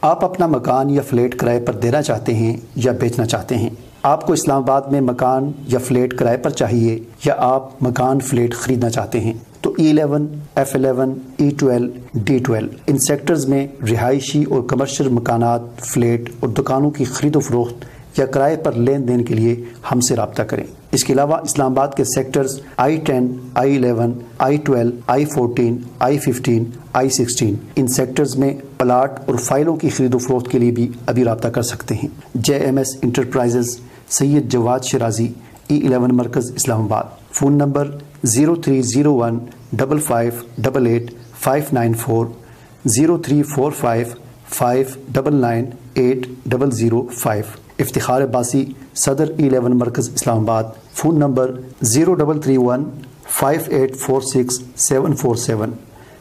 آپ اپنا مکان یا فلیٹ کرائے پر دینا چاہتے ہیں یا بیچنا چاہتے ہیں؟ آپ کو اسلام آباد میں مکان یا فلیٹ کرائے پر چاہیے یا آپ مکان فلیٹ خریدنا چاہتے ہیں؟ تو E11, F11, E12, D12 ان سیکٹرز میں رہائشی اور کمرشل مکانات، فلیٹ اور دکانوں کی خرید و فروخت یا کرائے پر لین دین کے لیے ہم سے رابطہ کریں۔ اس کے علاوہ اسلام آباد کے sectors I10, I11, I12, I14, I15, I16 ان سیکٹرز میں پلاٹ اور فائلوں کی خرید و فروخت کے لیے بھی ابھی رابطہ کر سکتے ہیں۔ JMS انٹرپرائزز، سید جواد شرازی، E11 مرکز اسلام آباد۔ Phone number 0301 5588 594 0345 599 8005۔ افتخار عباسی، صدر E11 مرکز اسلام آباد۔ Phone number 0331 5846 747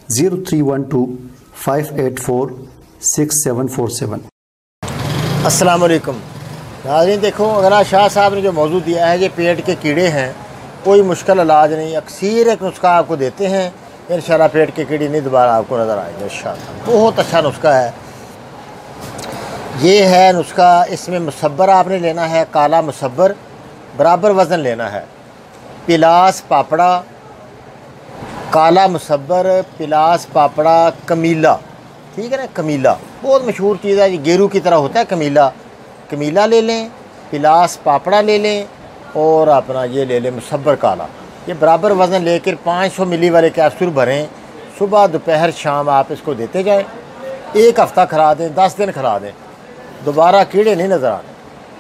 0312 584 6747۔ السلام علیکم ناظرین، دیکھو اگر شاہ صاحب نے جو موضوع دیا ہے، یہ پیٹ کے کیڑے ہیں، کوئی مشکل علاج نہیں، اکثیر ایک نسخہ آپ کو دیتے ہیں، انشاءاللہ پیٹ کے کیڑے نہیں دوبارہ آپ کو نظر آئیں گے انشاءاللہ۔ بہت اچھا نسخہ ہے یہ ہے نسخہ۔ اس میں مصبر آپ نے لینا ہے، کالا مصبر برابر وزن لینا ہے، پلاس پاپڑا، کالا مصبر، پلاس پاپڑا، کمیلا، ٹھیک ہے نا، کمیلا بہت مشہور چیز ہے، یہ گیرو کی طرح ہوتا ہے کمیلا۔ کمیلا لے لیں، پلاس پاپڑا لے لیں اور اپنا یہ لے لیں مصبر کالا۔ یہ برابر وزن لے کر 500 ملی والے کیپسول بھریں، صبح دوپہر شام آپ اس کو دیتے جائیں، ایک ہفتہ کھلا دیں، 10 دن کھلا دیں، دوبارہ کیڑے نہیں نظر آنے۔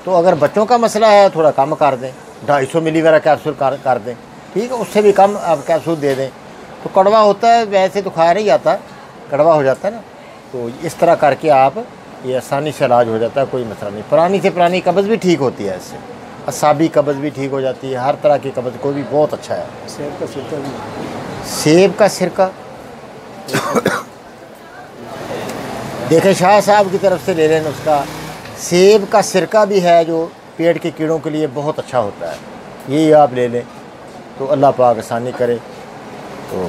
تو اگر بچوں کا مسئلہ ہے تھوڑا کم کر دیں، 250 ملی والا کیپسول کر دیں، ٹھیک ہے، اس سے بھی کم آپ کیپسول دے دیں۔ تو کڑوا ہوتا ہے، ویسے تو کھایا نہیں جاتا، کڑوا ہو جاتا ہے نا، تو اس طرح کر کے آپ یہ آسانی سے علاج ہو جاتا ہے، کوئی مسئلہ نہیں۔ پرانی سے پرانی قبض بھی ٹھیک ہوتی ہے اس سے، اعصابی قبض بھی ٹھیک ہو جاتی ہے، ہر طرح کی قبض کو بھی بہت اچھا ہے۔ سیب کا سرکہ بھی، سیب کا سرکہ دیکھیں شاہ صاحب کی طرف سے لے لیں نسخہ، سیب کا سرکہ بھی ہے جو پیٹ کے کیڑوں کے لیے بہت اچھا ہوتا ہے، یہی آپ لے لیں تو اللہ پاک آسانی کرے۔ تو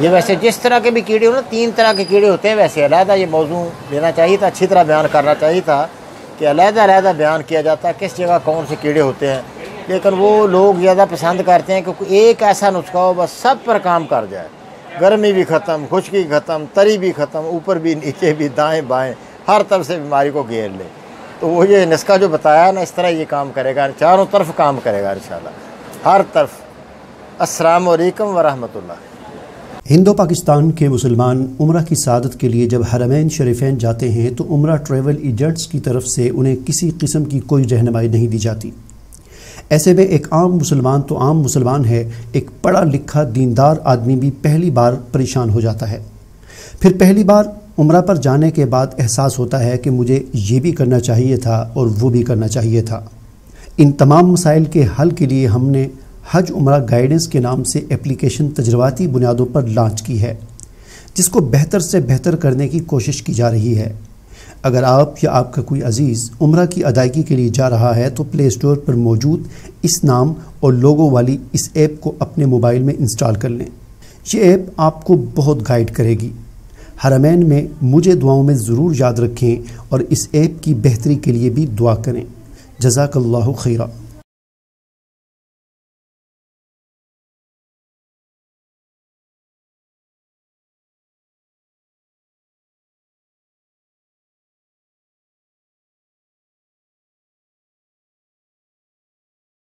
یہ ویسے جس طرح کے بھی کیڑے ہو نا، 3 طرح کے کیڑے ہوتے ہیں، ویسے علیحدہ یہ موضوع لینا چاہیے تھا، اچھی طرح بیان کرنا چاہیے تھا کہ علیحدہ علیحدہ بیان کیا جاتا ہے کس جگہ کون سے کیڑے ہوتے ہیں، لیکن وہ لوگ زیادہ پسند کرتے ہیں کہ ایک ایسا نسخہ ہو بس سب پر کام کر جائے، گرمی بھی ختم، خشکی ختم، تری بھی ختم، اوپر بھی نیچے بھی، دائیں بائیں، ہر طرف سے بیماری کو گھیر لے۔ تو وہ یہ نسخہ جو بتایا نا، اس طرح یہ کام کرے گا، چاروں طرف کام کرے گا انشاءاللہ، ہر طرف۔ السلام علیکم ورحمۃ اللہ۔ ہند و پاکستان کے مسلمان عمرہ کی سعادت کے لیے جب حرمین شریفین جاتے ہیں تو عمرہ ٹریول ایجنٹس کی طرف سے انہیں کسی قسم کی کوئی رہنمائی نہیں دی جاتی۔ ایسے میں ایک عام مسلمان تو عام مسلمان ہے، ایک پڑھا لکھا دیندار آدمی بھی پہلی بار پریشان ہو جاتا ہے۔ پھر پہلی بار عمرہ پر جانے کے بعد احساس ہوتا ہے کہ مجھے یہ بھی کرنا چاہیے تھا اور وہ بھی کرنا چاہیے تھا۔ ان تمام مسائل کے حل کے لیے ہم نے حج عمرہ گائیڈنس کے نام سے اپلیکیشن تجرباتی بنیادوں پر لانچ کی ہے، جس کو بہتر سے بہتر کرنے کی کوشش کی جا رہی ہے۔ اگر آپ یا آپ کا کوئی عزیز عمرہ کی ادائیگی کے لیے جا رہا ہے تو پلے اسٹور پر موجود اس نام اور لوگو والی اس ایپ کو اپنے موبائل میں انسٹال کر لیں۔ یہ ایپ آپ کو بہت گائیڈ کرے گی۔ حرمین میں مجھے دعاؤں میں ضرور یاد رکھیں اور اس ایپ کی بہتری کے لیے بھی دعا کریں۔ جزاک اللہ خیرہ۔